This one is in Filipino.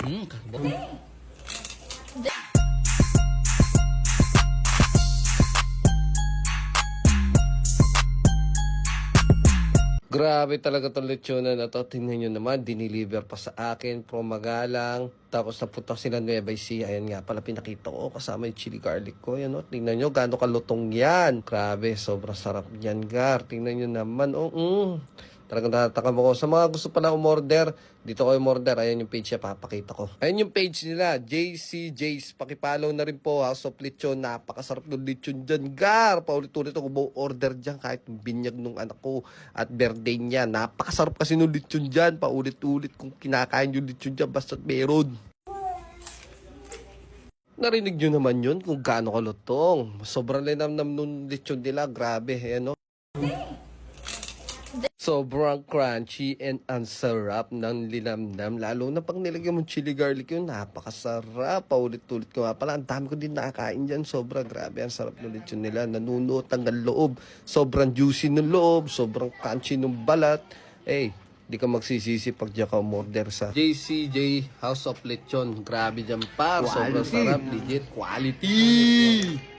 Karbo. Grabe talaga itong lechonan na to. Tingnan nyo naman, diniliver pa sa akin from Magalang. Tapos napunta sila Nueva Ecija. Ayan nga pala pinakita ko kasama yung chili garlic ko. Yan, tingnan nyo gaano kalutong yan. Grabe, sobrang sarap yan, Gar. Tingnan nyo naman. Talagang natatakam ako. Sa mga gusto pala umorder, dito kayo umorder. Ayan yung page niya, papakita ko. Ayan yung page nila, JC Jace. Pakipollow na rin po, House of Lechon. Napakasarap ng lechon dyan, Gar. Paulit-ulit ako order dyan kahit binyag nung anak ko at birthday niya. Napakasarap kasi nung lechon dyan. Paulit-ulit kung kinakain yung lechon dyan, basta't meron. Narinig nyo naman yun kung gaano kalutong. Sobrang linamnam nung lechon nila. Grabe, ayan o. Sobrang crunchy and ang sarap ng linamnam. Lalo na pag nilagyan mo chili garlic yun, napakasarap. Paulit-ulit ko nga pala. Ang dami ko din nakakain dyan. Sobrang grabe. Ang sarap ng lechon nila. Nanunuot ng loob. Sobrang juicy ng loob. Sobrang crunchy ng balat. Di ka magsisisi pag diyan ka umorder sa JCJ House of Lechon. Grabe dyan par. Sobrang sarap. Legit quality.